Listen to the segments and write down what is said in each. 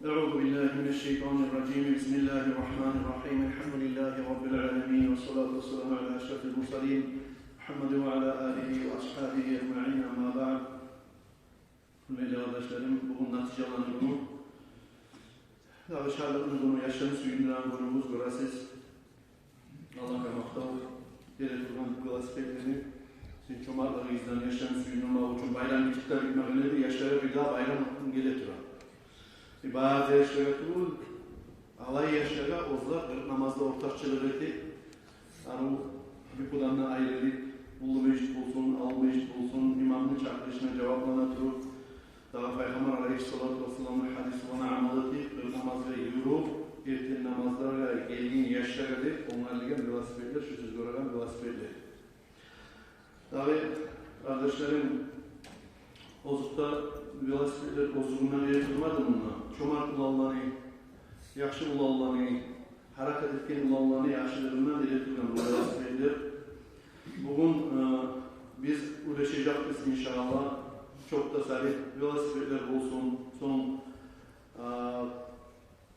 أعوذ بالله من الشيطان الرجيم بسم الله الرحمن الرحيم الحمد لله رب العالمين والصلاة والسلام على أشرف المرسلين محمد وعلى آله وأصحابه أجمعين أما بعد. Değerli kardeşlerim, bugün naticelerimiz Dağışarlıkını bunu yaşam suyundan günümüz görəsiz. Allah rahmetli dere turan velosipedleri sizin çomarlarınızdan yaşam suyundan için bayram geçikler bitmekleri yaşlara bir daha bayram gelir. Bazı yaşlara tuğul, alay yaşlara ozlar, namazda ortakçılık etti. Bir kudanla ayrılık, ulu meclis bulsun, al meclis bulsun, imamın çakışına cevaplana turup, daha Peygamber Aleyhisselatü Vesselam'ın hadisi bana amal etti, namazda yürüp, erken namazlarla gelgin yaşlara edip, onlarla velosipedler, şu söz gören velosipedler. Tabi kardeşlerim, Ozukta velosipedler ozuğundan eğitilmedi bununla. Çomar kulağlarını, yakşı kulağlarını, hareket etken kulağlarını yaşlarından eğitilmedi bu velosipedler. Bugün biz uğraşacağız inşallah. Çok da sarı velosipedler olsun. Son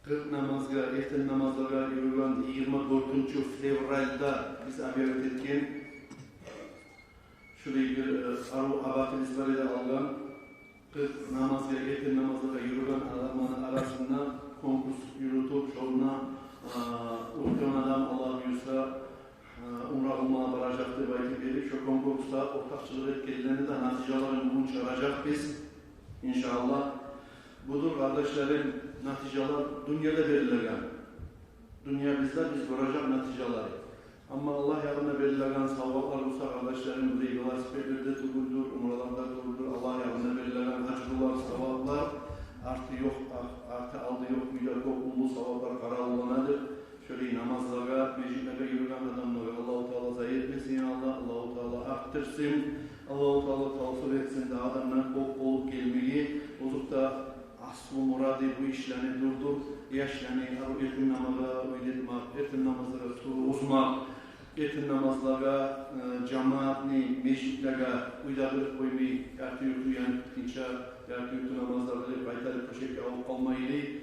40 namazga, erten namazlara yürüyen 24. fevralda biz haber etken şurayı bir abatimiz var ile algan 40 namazga, erten namazlara yürüyen adamların arasında konkurs yürütüp şoruna uğrayan adam Allah buyursa umra olmaya varacaktır belki verip şu konkursta ortakçılık etkilerini de naticaların bugün çıkaracak biz inşallah. Budur kardeşlerim, naticalar dünyada belirlenen. Dünya bizde biz görecek naticaları. Ama Allah yarına belirlenen savablar olsa kardeşlerim burayı velosipedlerde durulur, umralarda durulur. Allah yarına belirlenen acılar, savablar artı yok, artı aldı yok, müydü yok, ulu savablar kara olanadır. Şöyle namazlara, meclislere yürüyen adamlara Allah-u Teala zayıf etmesin ya Allah, Allah-u Teala arttırsın, Allah-u Teala tavsiye etsin de adamlar bol olup gelmeyi, bozukta aslı muradı bu işlerini durdur, yaşlarını erken namaza uydurmak, erken namazlara uzmak, erken namazlara, cemaatini, meclislere uydurıp koymayı, erken yürüyen, erken namazları kaytarıp bu şekilde alıp kalmayı,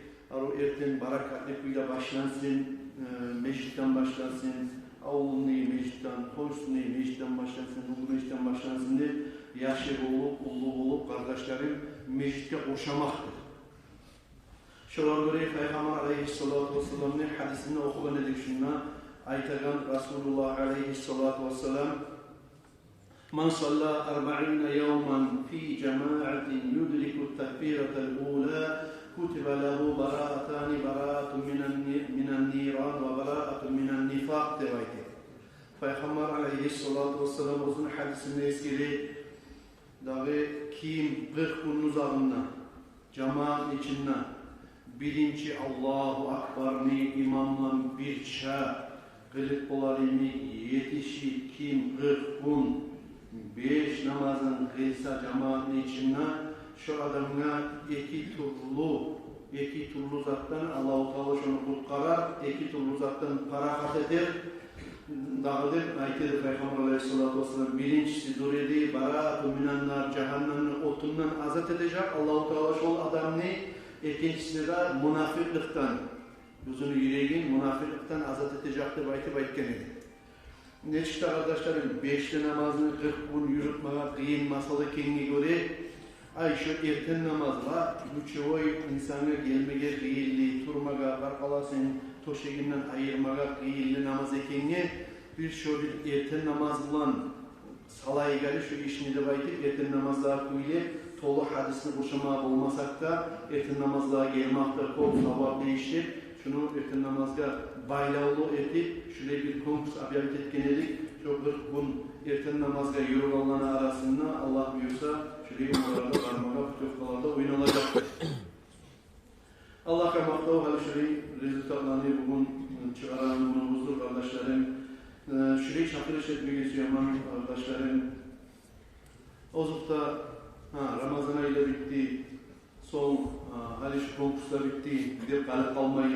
erken barakatlıkla başlansın, meclisten başlansın, avlunu meclisten, toysunu meclisten başlansın, ulu meclisten başlansın diye yaşı olup, ulu olup kardeşlerim mecliste koşamaktır. Şuralar göre Peygamber Aleyhisselatü Vesselam'ın hadisini okugan edik şuna. Aytagan Resulullah Aleyhisselatü Vesselam "Man salla 40 yevmen fi cemaatin yudriku tekbiratel ula kutiba lehu bara'atani bara'atun minen niran ve bara'atun minen nifak" devaydı. Peygamber Aleyhisselatü Vesselam uzun hadisinde eskili dağı kim 40 günün uzağında cemaat içinde birinci Allahu Akbar'ını imamla bir çağ kılıp olarını yetişi kim 40 gün 5 namazın kılsa cemaatin içinde şu adamına iki turlu zattan Allah-u Teala şunu kurtkarar, iki turlu zattan parakat eder. Dağıdır, ayetleri Peygamber Aleyhisselatü Vesselam birincisi duredi, bara'atu minennar cehennemin otundan azat edecek. Allah-u Teala şu adamını ikincisi de münafıklıktan, gözünü yüreğin münafıklıktan azat edecektir. Ne çıktı arkadaşlarım? 5'li namazını 40 gün yürütmeye kıyın masalı kendine göre şu erken namazla çoğu insana gelmeye kıyıldı, turmaya, karkalasın, toşeğinden ayırmaya kıyıldı namaz ekenine bir erken namazla salay gari şu işini de baytıp erken namazlar kuyulayıp tolu hadisini boşamaya olmasak da erken namazlara gelmekte kol savab değiştir. Şunu erken namazga baylavlu etip şöyle bir konkurs abiyat etkenedik. Çok 40 gün erken namazga yürü olanlar arasında Allah buyursa şöyle umarlarda parmağa pütüfkalarda oynanacak. Allah rahmetli hali şöyle rezultatlarını bugün çıkaran bunumuzdur kardeşlerim. Şöyle çakırış etmek istiyorum kardeşlerim. Ozuk'ta Ramazan ayı bitti. Son hali şu konkurslar bitti. Gidip kalıp kalmaydı.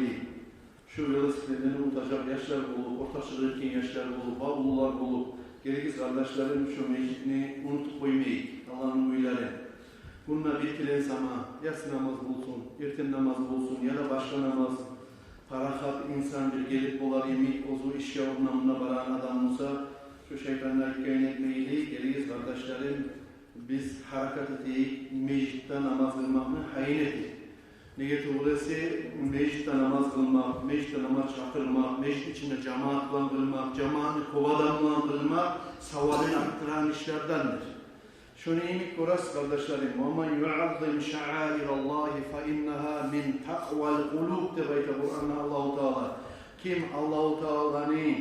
Şu velosipedlerini unutacak yaşlar bulup, ortaçlık etken yaşlar bulup, bavullar bulup, gerekirse kardeşlerim şu meclisini unutup koymayı, Allah'ın uyuları. Bununla bitiren sama, yatsı namaz olsun, erten namaz olsun ya da başka namaz, parakat insan bir gelip olar yemek, ozu işe ornamına baran adam olsa, şu şeytanlar hikayen etmeyi geliyiz kardeşlerim, biz harakat ettik, meclitte namaz kılmakını hayin ettik. Nege tuğulesi meclitte namaz kılmak, meclitte namaz çakırmak, meclis içinde cemaatla kılmak, cemaatini kovadamla kılmak, savabını arttıran işlerdendir. Şunu iyilik koras kardeşlerim, وَمَنْ يُعَظِّمْ شَعَائِرَ اللّٰهِ فَاِنَّهَا مِنْ تَقْوَى الْقُلُوبِ de Kur'an'da Allah-u Teala. Kim Allah-u Teala'nın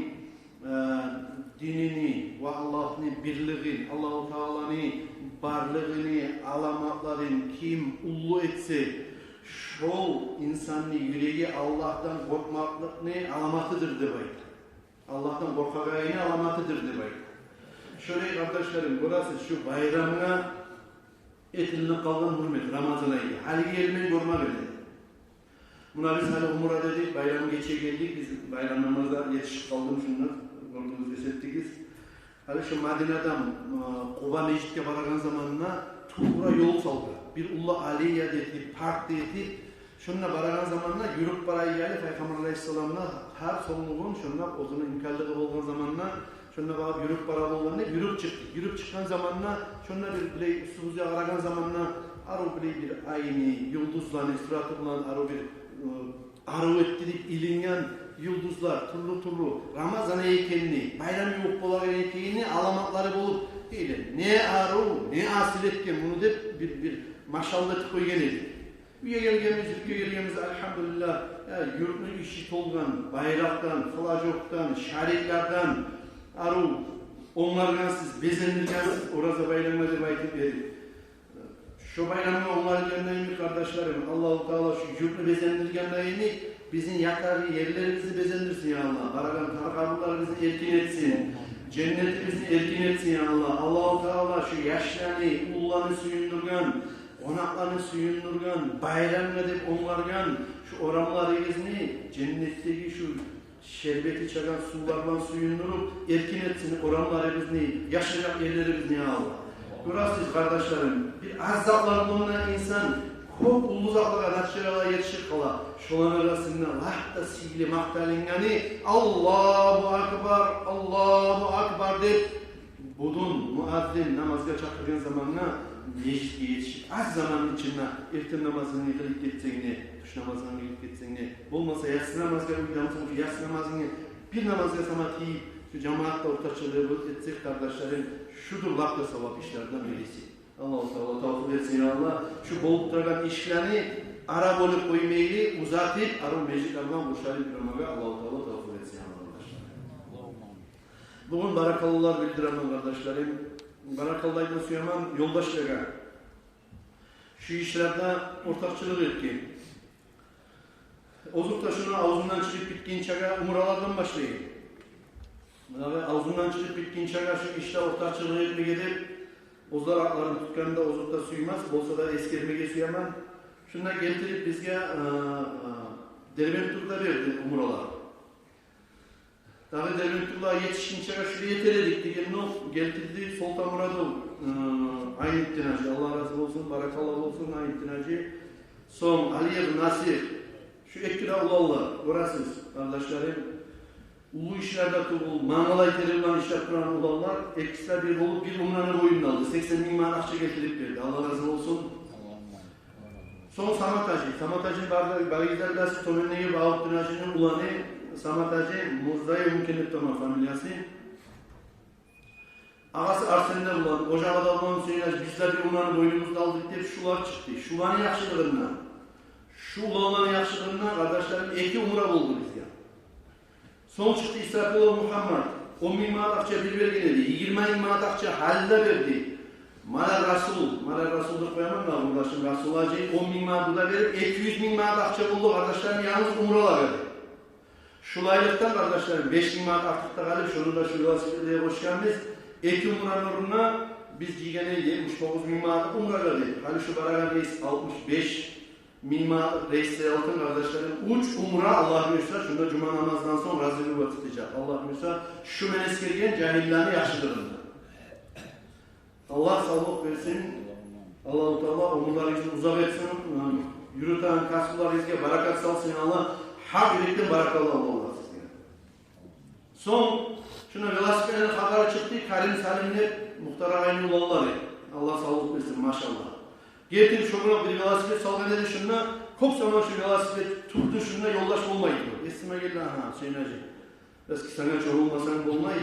dinini ve Allah'ın birliğini, Allah-u Teala'nın varlığını, alamatlarını kim ullu etse, şol insanın yüreği Allah'tan korkmaklıkını alamatıdır demek. Allah'tan korkakayını alamatıdır demek. Şöyle kardeşlerim, burası şu bayramına etilini kalan hürmet, Ramazan ayı. Hali gelmeyi görme böyle. Buna biz hali umura dedik, bayram geçe geldik, biz bayram namazda yetişip kaldım şunlar, gördüğünüz esettikiz. Hali şu Madine'den Kuba Mecit'e varağın zamanına Tuğra yol saldı. Bir Ullah Aleyya dedi, park dedi. Şununla varağın zamanına yürüp parayı geldi, Peygamber Aleyhisselam'la her sorumluluğun şununla ozunu imkanlığı olduğun zamanına şununla bakıp yürüp paralı olanı yürüp çıktı. Yürüp çıkan zamanına şununla bir biley üstümüzü aragan zamanına arı biley bir ayni, yıldızlarını, suratı bulan arı bir arı ettirip ilinyen yıldızlar, turlu Ramazan heykelini, bayram yok olan heykelini alamatları bulup ne arı, ne asil etken bunu deyip bir maşallah koygen edik. Üye gelgemiz elhamdülillah yurtun işi tolgan, bayraktan, flajoktan, şariklardan arı, onlardan siz bezendirgeniz, orada bayramları baytıp verin. Şu bayramda onlar gönderimi kardeşlerim, Allah-u Teala şu yurtunu bezendirgenlerini bizim yakarı yerlerimizi bezendirsin ya Allah. Karakanlılar bizi erkin etsin. Cenneti bizi erkin etsin ya Allah. Allah-u Teala şu yaşlarını, ullarını suyundurgan, onaklarını suyundurgan, bayram edip onlargan şu oramları izni cennetteki şu şerbeti çakan sularla suyundurup erkin etsin oramları bizi, yaşayacak yerleri bizi ya Allah. Burası kardeşlerim, bir azaplarlığına insan çok uzaklığa natçırağa yetişir kala. Şulan arasında lahta sihli maktalingani Allahu Akbar deyip budun muazzin namazga çakırgan zamanına meclisge yetişir. Az zamanın içinde erten namazını yıkılıp geçsengini, tuş namazını yıkılıp geçsengini, olmasa yatsı namazga uygulamsın, yatsı namazını bir namazga samatiyip şu cemaatle ortaçılığı etsek kardeşlerim, şudur lakta sevap işlerden birisi. Allah-u Teala tavsiye etsin ya Allah. Şu bolup duran işlerini ara bolup koymayı uzatıp arı meclislerden boşarıp durmaga Allah-u Teala tavsiye etsin ya Allah. Bugün barakallılar bildiremem kardeşlerim. Barakallayla Süleyman yoldaşlara şu işlerde ortakçılık etki. Ozuk taşını ağzından çıkıp bitkin çaga umuralardan başlayın. Ağzından çıkıp bitkin çaga şu işte ortakçılık etme gidip Ozlar aklarını tutkanında ozukta suymaz, bolsa da eskermege suyaman. Şundan getirip bizge Derbentur'da verdi umuralar. Tabi Derbentur'da yetişkin çaga şuraya yeteredik diye getirdi Sultan Muradov aynı ittinacı. Allah razı olsun, barakallah olsun aynı ittinacı. Son Aliyev Nasir, şu Ekira Ulallah, orasız kardeşlerim. Ulu işlerde tuğul, mangalay terilen işler kuran olanlar ekstra bir olup bir umranı boyunda aldı. 80 bin man akça getirip verdi. Allah razı olsun. Son Samatacı. Samatacı'nın bagizler biraz Tomenne'yi bağıp dünacının ulanı Samatacı Muzda'yı mümkünlük toma familyası. Ağası Arsen'de ulan, Ocağı'da ulan Hüseyin'e bizler bir umranı boynumuzda aldık deyip şular çıktı. Şulanın yakşılığından. Şu ulanların yakşılığından kardeşlerim 2 umra buldu biz ya. Son çıktı İsrafil Muhammed. 10 bin manat akça bir vergin dedi. 20 bin manat akça halde verdi. Mala Rasul'da koyamam da burada şimdi Rasul Hacı'yı 10 bin manat burada verip 200 bin manat akça buldu. Kardeşlerim yalnız umralar verdi. Şulaylıktan kardeşlerim 5 bin manat aktıkta kalıp şunu da şu vasıflığa hoş geldiniz. 2 umranın uğruna biz Cigene'ye 79 bin manat umra verdi. Hani şu Baragan Reis 65 Mimma reisleri altın kardeşlerim uç umra Allah müsa şunda cuma namazdan sonra razı vakit tutacak. Allah müsa şu meneskergen cahillerini yaşlılarında. Allah sağlık versin. Allah-u Teala umurlarınızı uzak etsin. Yürüten kasıplarınızga barakat salsın. Allah hak yürekten barakalı Allah sizge. Son şuna velosipedin haberi çıktı. Karim Salim'le Muhtar Ağay'ın oğulları. Allah sağlık versin maşallah. Getir şuna bir velosiped salgın dedi şuna. Çok zaman şu velosiped tuttu şuna yoldaş olmaydı. Esime geldi aha Hüseyinacı. Eski sana çok olmasan olmayı.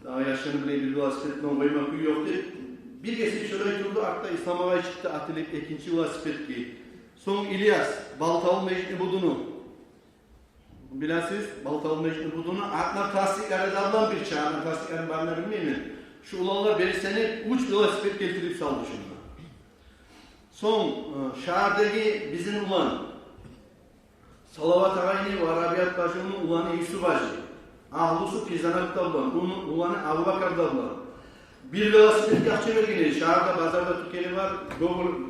Daha yaşını bile bir velosipedden koymak yok dedi. Bir gesi şöyle durdu akta İslam Ağay çıktı atılıp ikinci velosiped ki. Son İlyas Baltalı Mecni Budunu. Bilasiz Baltalı Mecni Budunu. Atlar tasdiklerden bir çağırma tasdiklerin barına bilmeyin mi? Şu ulanlar beri seni uç velosiped getirip saldı şundan. Son şahirdeki bizim ulan Salavat Ağay'ın ve Arabiyat Başı'nın ulanı Yusuf Hacı. Ahlusu Pizanak'ta ulan, ulanı Abu Bakar'da ulan. Bir velosiped yakçı vergini, şahırda pazarda tükeni var,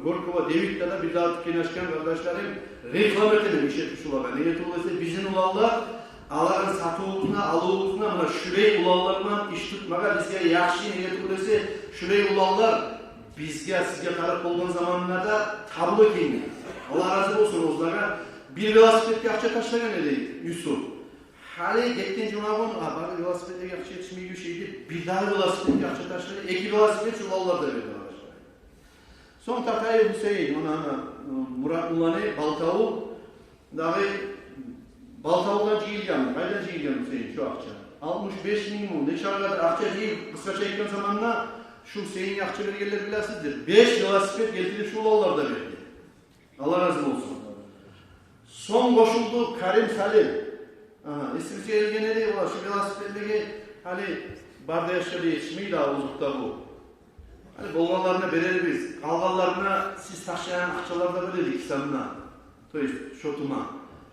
Gorkova, Devik'te bir daha tükeni açkan kardeşlerim reklam edelim işletmiş olanlar. Niyet olaysa bizim ulanlar aların satıvuzuna, alıvuzuna, buna şurey ulanlarından iş tutmağa bizge yakşı niyet olaysa şurey ulanlar bizge, sizge taraf olduğun zamanlarda tablo keyni. Allah razı olsun onlara. Bir velosiped yakçı taşlayan edeyim, Yusuf. Hali gittin cunabın, bari velosipede yakçı yetişmeyi bir şeydi. Bir daha velosiped yakçı taşladı. Eki velosiped şu vallar da verdi arkadaşlar. Son Tatay Hüseyin, ona Murat Ulan'ı, Baltavu. Dahi Baltavu'dan cihilgen, kaydan cihilgen Hüseyin şu akça. 65 bin ne çağır kadar akça değil, kısa çektiğim zamanla şu Hüseyin yakçı vergiler bilasizdir. 5 velosiped getirip şu vallar da verdi. Allah razı olsun. Son koşuldu Karim Salim. İsmisi elgeneli var. Şu velosipedlegi hani barda yaşadığı yetişmeyi daha uzakta bu. Hani bolgalarına veririz biz. Kalgalarına siz taşıyan akçalarda verirdik İslam'ına. Şotuma.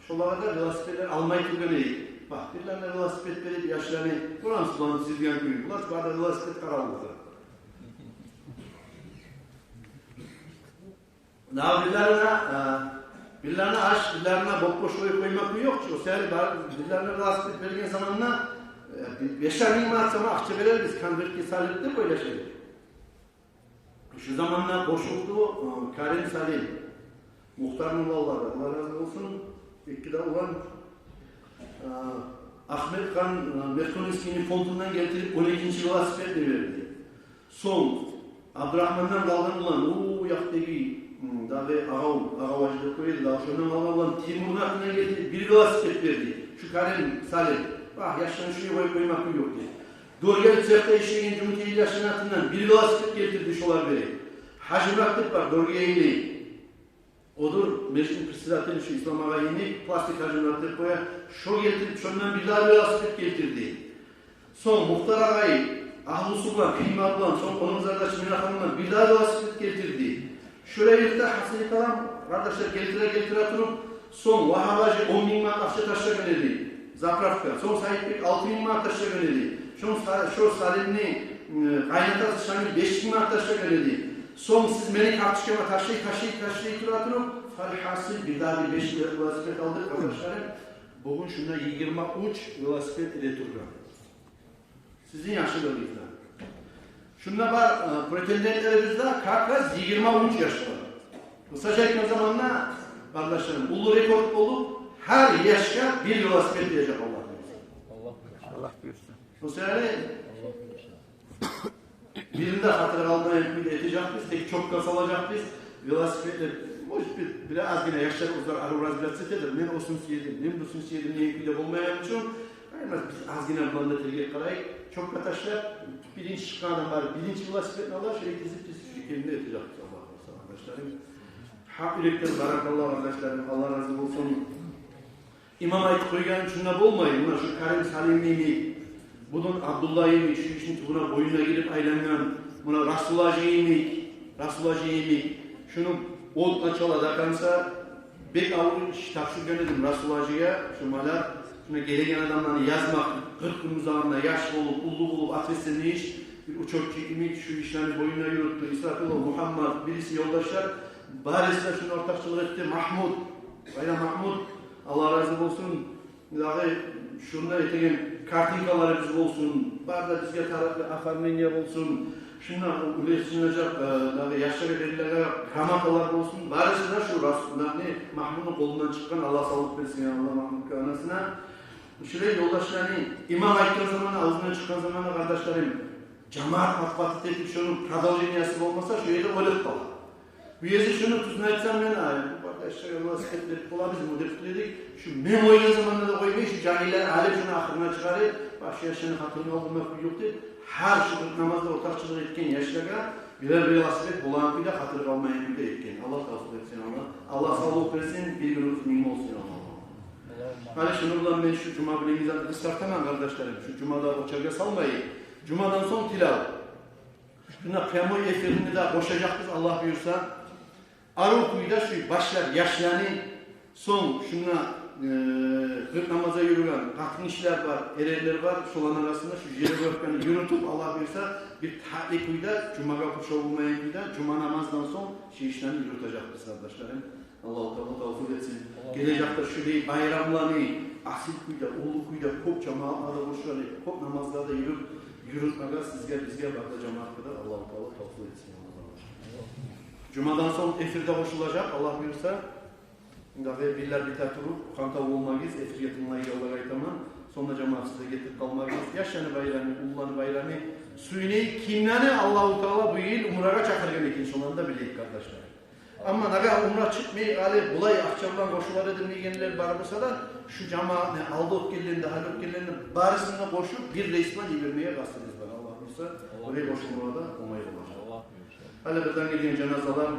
Şolara da velosipedler almayı tükeneyi. Bak birilerine velosiped verip yaşlarını Kur'an sulanı sizgen köyü. Bunlar barda velosiped kararlıdır. Daha birilerine aş, birilerine bok boş koymak yok ki. O sefer birilerine velosiped vergen zamanla 5'er bin manat sana akça verir biz. Kandırki Salih'te böyle şey. Şu zamanla boşuldu Karim Salim. Muhtarın oğulları. Allah razı olsun. İkide olan Ahmet Kan Mertoniski'nin fondundan getirip 12. velosiped verdi. Son Abdurrahman'dan kaldan olan yaktaki dahi ağavacılık koydu. Daha şundan olan Timur'un aklına getirip bir velosiped verdi. Şu Karim Salim. Bak yaşlarını şuraya koymak yok diye. Dorgel Zerta işinin Cumhuriyeti yaşanatından bir velosiped getirdi şolar beri. Hacı Bıraktık var Dorgel'i. Odur Meclis Presidat'ın şu İslam Ağay'ını plastik Hacı Bıraktık koya. Şo getirip şundan bir daha velosiped getirdi. Son Muhtar Ağay, Ahlusu bulan, Kıyma bulan, son onun zardaşı Minat Hanım'dan bir daha velosiped getirdi. Şuraya yurtta Hasan-ı Kalam kardeşler geltire durup son Vahabacı 10 bin manat akça taşla gönderdi. Zaprafka. Son Sahip Bey 6 bin manat taşla gönderdi. Şu Salim'ni kaynatası Şamil 5 bin manat taşla gönderdi. Son siz beni tartışkama taşlayıp durup falhasıl bir daha bir 5 lira velosiped aldık arkadaşlarım. Bugün şuna 23 velosiped ile durdu. Sizin yaşlılığınızda. Şunda var, pretenderlerimizde kalkaz 23 yaşlı. Kısaca ekme zamanla kardeşlerim, ulu rekord olup her yaşta bir velosiped diyecek Allah buyursun. Allah buyursun. Bu sefer birinde hatırı almaya edecek biz, tek çok kasalacak biz, velosipedler, biraz yine yaşlar uzar, arı biraz setedir, ben olsun siyedim, ben olsun siyedim, niye bile bulmayan için, biz az yine bulanda tergiyek karayık, çok kataşlar, bilinç çıkan adam var, bilinç velosipedini alır, şöyle dizip şu kendine edecek Allah olsun arkadaşlarım. Hak yürekten barakallah arkadaşlarım, Allah razı olsun. İmam Ayet koygan şuna bulmayın, buna şu Karim Salim'ini, bunun Abdullah'ını, şu işin buna boyuna girip aylanan, buna Rasulacı'yı, şunu oğutla çalada kansa, bek avru tavşur gönderdim Rasulacı'ya, şu malar, şuna gelegen adamlarını yazmak, 40 gün zamanla yaş olup, ullu olup, atfetsenmiş, bir uçak çekimi, şu işlerini boyuna yürüttü, İsrafillah, Muhammed, birisi yoldaşlar, Baris'le şunu ortakçılık etti, Mahmud, Allah razı olsun, şunda etegen kartinkalarımız olsun, barda bizge taraflı afarmenya olsun, Şunlar üreticiler, yaşları belirlere kamakalar olsun. Barışına şu Rasulullah ne Mahmud'un kolundan çıkan Allah sağlık versin ya Allah Mahmud kanasına. Şuraya yoldaşlarını imam ayttığı zaman ağzından çıkan zaman kardeşlerim cemaat matbaatı tepki şunun pradoljeniyası olmasa şu yerde ölüp kalır. Bu yerde şunu tuzunu etsem ben bu kardeşler Allah sıkıntı ola bizim ödep dedik. Şu memoyla zamanında da koymayı şu cahiller alep şunu aklına çıkarır. Başı yaşını hatırını olmak yok değil. Her şu namazda ortakçılık etken yaşlara birer asibet bulan bir de hatır kalmayan bir de etken. Allah tavsiye etsin Allah. Allah sağlık versin, bir günümüz mühim olsun Allah. Hani şunu bulan ben şu cuma bilimizden kısartamam kardeşlerim. Şu cumada o çarga salmayı. Cumadan son tilav. Şuna kıyamoy eferini de boşacakız Allah buyursa. Arukuyda şu başlar yaşlarını son şuna kırk namaza yürüyen katın işler var, ererler var. Şolan arasında şu jere bırakkanı yürütüp Allah buyursa bir tahli kuyda cuma kapı olmayan kuyda cuma namazdan son şu işlerini yürütecek biz kardeşlerim. Allah-u Teala tavsiye etsin. Gelecekte şöyle bayramlarını asil kuyda, ulu kuyda, kop cemaatlarda boşları, kop namazlarda yürütmeye bizge bakla cemaat kadar Allah-u Teala tavsiye etsin. Cumadan son efirde koşulacak Allah buyursa. Ve biller biter turup, kanta olmayız, efir yatınlayı yollara aytaman. Sonra cemaat size getirip kalmayız. Yaşanı bayramı, ullanı bayramı, suyunu kimleni Allah-u Teala bu yıl umraga çakırgan ekin sonunda bileyik kardeşler. Ama naga umra çıkmayı gali bulay akşamdan koşular edilmeyenler var olsa da şu cemaat aldı otgellerinde, hal otgellerinde barısında koşup bir reisman vermeye kastınız var Allah buyursa. Oraya koşulmaya da olmayı olacak. Hala birden gelen cenazalar